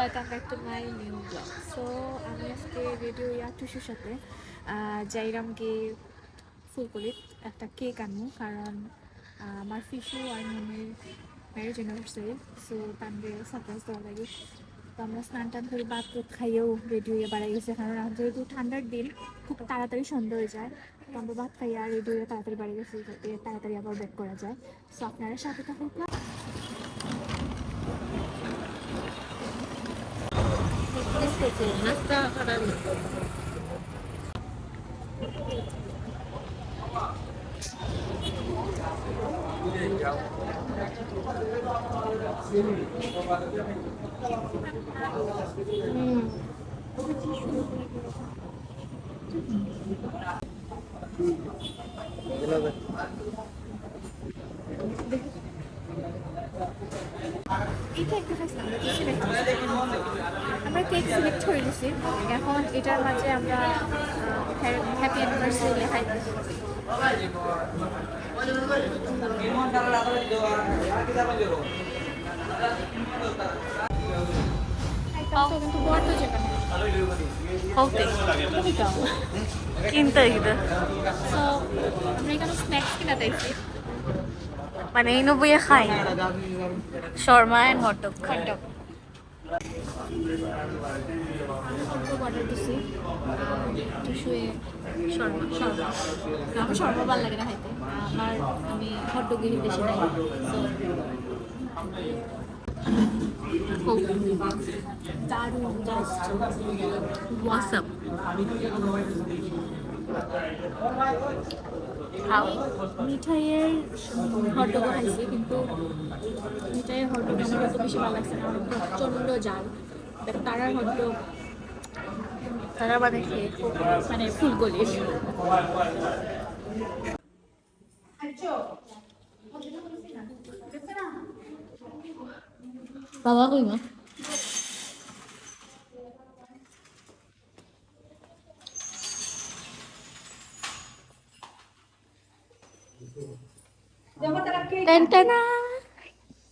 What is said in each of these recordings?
Welcome back to my new blog. So আমি আজকে radio টুসুর সাথে যাইরাম গিয়ে ফুলকলিত একটা কেক আনবো, কারণ আমার ফিশু আর মনের ম্যারেজ অ্যানিভার্সারি। সো তাকে সারপ্রাইজ দেওয়া লাগে। তো আমরা স্নান টান করে ভাত টাত খাইয়েও রেডি হয়ে বাড়াই গেছে, কারণ যেহেতু ঠান্ডার দিন খুব তাড়াতাড়ি সন্ধ্যা হয়ে যায়। তো আমরা ভাত খাইয়ে আর রেডি হয়ে তাড়াতাড়ি বাড়ি গেছি, যাতে তাড়াতাড়ি আবার ব্যাক করা যায়। সো আপনারা সাথে থাকুন। আমরা কেক সিলেক্ট করে নিছি, এখন এটার মাঝে আমরা হ্যাপি অ্যানিভার্সারি লেখাই দিচ্ছি। কিন্তু বড় যেখানে কিনতে সো আমরা এখানে স্ন্যাক্স কিনা চাইছি, মানে এই বইয়ে খাই শর্মা এন্ড হটডগ হটডগ অর্ডার দিছি। টিস্যুয়ে শর্মা আমার শর্মা ভালো লাগে না খাইতে, আমি হটডগই বেশি খাই। সো দারুণ, জাস্ট ওয়াসাম মিঠাইয়ের হটডগ খাইছি, কিন্তু মিঠাইয়ের হটডগ আমার অত বেশি ভালো লাগছে না, আমার প্রচণ্ড জাল। তারার হটডগ তারা মানে মানে ফুলকলি। বাবা কই মা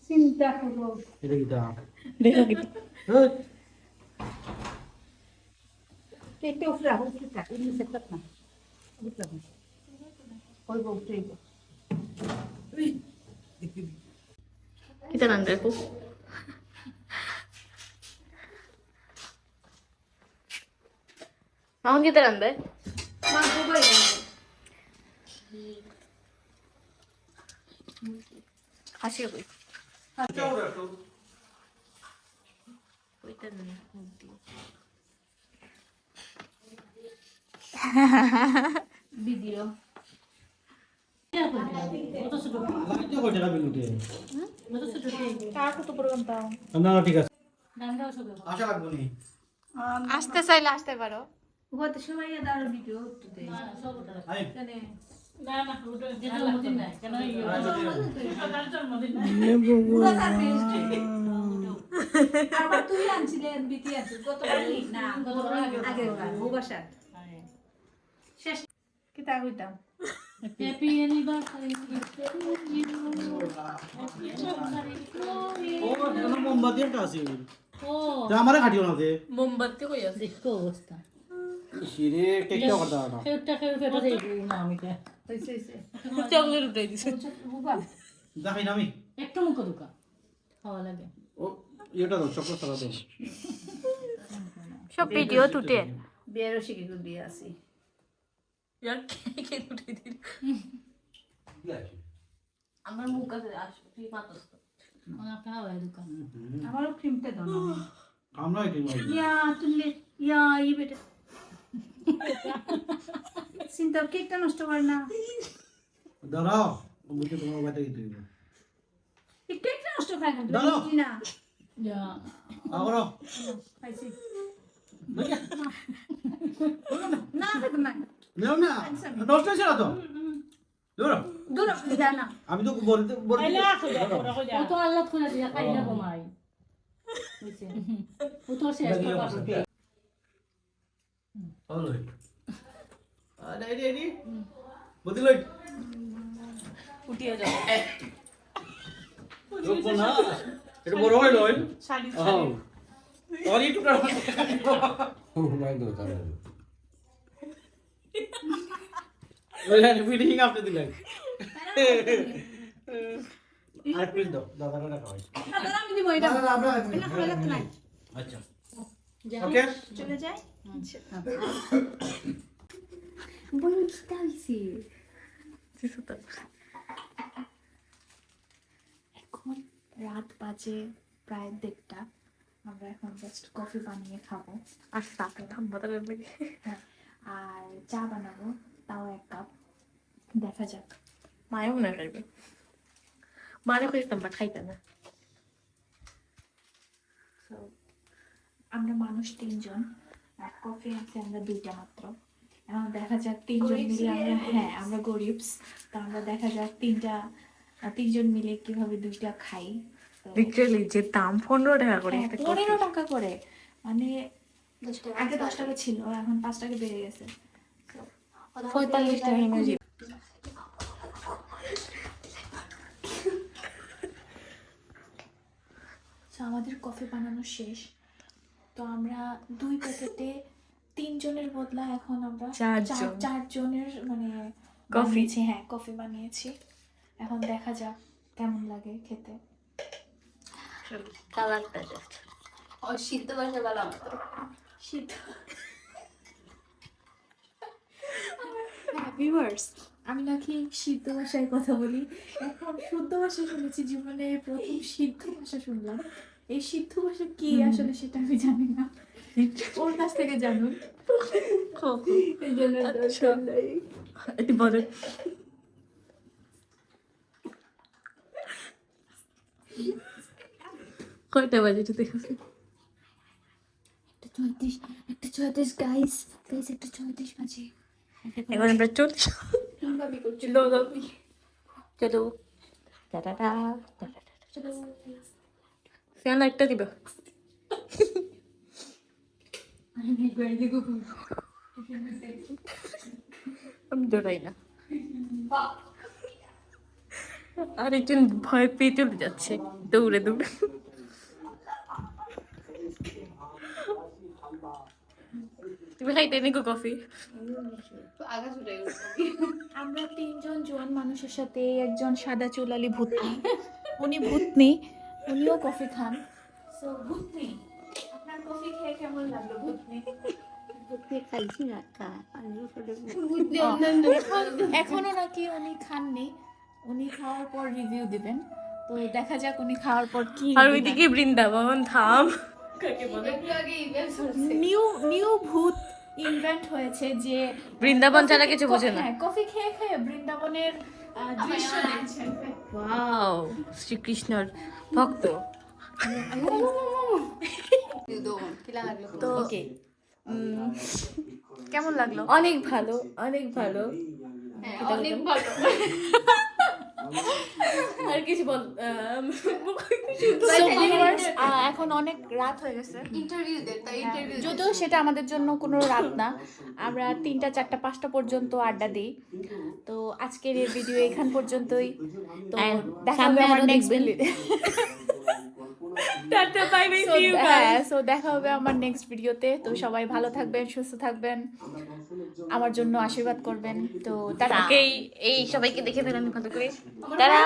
চিন্তা করো এটা কি দাম দেখা কি কেটে উঠে রাখো, উঠে থাক, এমনি সেট না উঠে রাখো, হইব উঠেইব। kita nanti aku mau kita nanti মা গোবাই kasih aku ভিডিও ঠিক আছে আশা লাগবো নি আসতে চাইলে আসতে পারো। গত সময় দাঁড়ার ভিডিও উঠতে আবার তুই আনছিলেন বিটি আনছিস গত না আগের বার ভূবাসার শেষ কিতা কইতাম হ্যাপি অ্যানিভার্সারি ও না মোমবাতি একটা আছে তা আমারে কাটিও না দে মোমবাতি কই আছে দেখো অবস্থা শিরে কেকটা কথা না সেটা কেউ ফেটা দেই না আমি কে হইছে চকলেট উঠাই দিছে বুবা দেখাই না আমি একটু মুখ দুকা খাওয়া লাগে ও এটা দাও চকলেট সারা দাও সব ভিডিও তুটে বিয়ের শিখে দিয়ে আসি यार কে উঠাই দিল আমার মুখ আছে আসবে তুই পাতস তো আমার খাওয়া দোকান আমারও ক্রিমটা দাও না আমরা কি মাই ইয়া তুলে ইয়া ই বেটা চিন্তা কেকটা নষ্ট কর না দাঁড়াও বুঝে তোমার বাটা কি দিবে এই কেকটা নষ্ট খায় না দাও। তুই না ইয়া আগরো খাইছি না না খেতে না নাও না নষ্ট হচ্ছে না তো ধরো দূর যা না আমি তো বলতে বলতে ও তো আল্লাহ খুলে দিয়া খাই না কমাই বুঝছে ও তো শেষ করবে অলই আরে রে রে বদিলই উঠিয়ে যাও রূপ না এটা বড় হইল হ্যাঁ और ये टुकड़ा ফিনিশিং আপনি দিলেন আর প্লিজ দাও দাদারা না খাওয়াই দাদা আমি দিব এটা না খাওয়া লাগতো না আচ্ছা ওকে চলে যাই বই খিদা হইছে এখন রাত বাজে প্রায় 1:30 আমরা এখন জাস্ট কফি বানিয়ে খাবো আর সাথে থাম্বা তার লাগে হ্যাঁ আর চা বানাবো তাও 1 কাপ দেখা যাক মায়ের মনে করবে মারে কইতাম বা খাইতা না তো আমরা মানুষ 3 জন আর কফি আছে আমরা 2টা মাত্র এখন দেখা যাক 3 জন মিলে আমরা হ্যাঁ আমরা গরিবস তো আমরা দেখা যাক 3 জন মিলে কিভাবে 2টা খাই তো লিটারালি যে দাম 15 টাকা করে হ্যাঁ, একটা 15 টাকা করে মানে আগে 10 টাকা ছিল এখন 5 টাকা বেড়ে গেছে 45 টাকা ইমাজি তো আমাদের কফি বানানো শেষ তো আমরা 2 প্যাকেটে 3 জনের বদলা এখন আমরা 4 জনের মানে কফি। বানিয়েছি হ্যাঁ কফি বানিয়েছি এখন দেখা যাক কেমন লাগে খেতে কালারটা জাস্ট সিদ্ধ ভাষা ভালো আমার শীত ভিউয়ার্স আমি নাকি সিদ্ধ ভাষায় কথা বলি এখন শুদ্ধ ভাষা শুনেছি জীবনে প্রথম সিদ্ধ ভাষা শুনলাম এই সিদ্ধ ভাষা কি আসলে সেটা আমি জানি না ওর কাছ থেকে জানুন এই জন্য দরকার নাই। এটি বলে কয়টা বাজে একটু দেখো একটা 34 গাইস একটা 34 বাজে এখন আমরা চলছি চলো টাটা ফ্যান একটা দিবা আমি ডরাই না আরেকজন ভয় পেয়ে চলে যাচ্ছে দৌড়ে দৌড়ে তুমি খাইতে নিকো কফি আগা ছুটে আমরা 3 জন জোয়ান মানুষের সাথে একজন সাদা চুলালি ভূতনি উনি ভূতনি উনিও কফি খান সো ভূতনি আপনার কফি খেয়ে কেমন লাগলো ভূতনি খাইছি না কা এখনো নাকি উনি খাননি উনি খাওয়ার পর রিভিউ দিবেন তো দেখা যাক উনি খাওয়ার পর কি আর ওইদিকে বৃন্দাবন থাম নিউ ভূত ইনভেন্ট হয়েছে যে বৃন্দাবন ছাড়া কিছু বোঝে না হ্যাঁ কফি খেয়ে খেয়ে বৃন্দাবনের দৃশ্য দেখছেন ওয়াও শ্রীকৃষ্ণর ভক্ত তো ওকে কেমন লাগলো অনেক ভালো অনেক ভালো অনেক ভালো আর কিছু বল So viewers, এখন অনেক রাত হয়ে গেছে ইন্টারভিউ দে তাই ইন্টারভিউ যদিও সেটা আমাদের জন্য কোনো রাত না আমরা 3টা 4টা 5টা পর্যন্ত আড্ডা দিই তো আজকের এই ভিডিও এখান পর্যন্তই তো And দেখা হবে সামনে আমার আরো নেক্সট দেখবেন। Tata bye bye see you guys so দেখা হবে আমার নেক্সট ভিডিওতে তো সবাই ভালো থাকবেন সুস্থ থাকবেন আমার জন্য আশীর্বাদ করবেন তো টাটা এই সবাইকে দেখে ফেলেন ভালো করে টাটা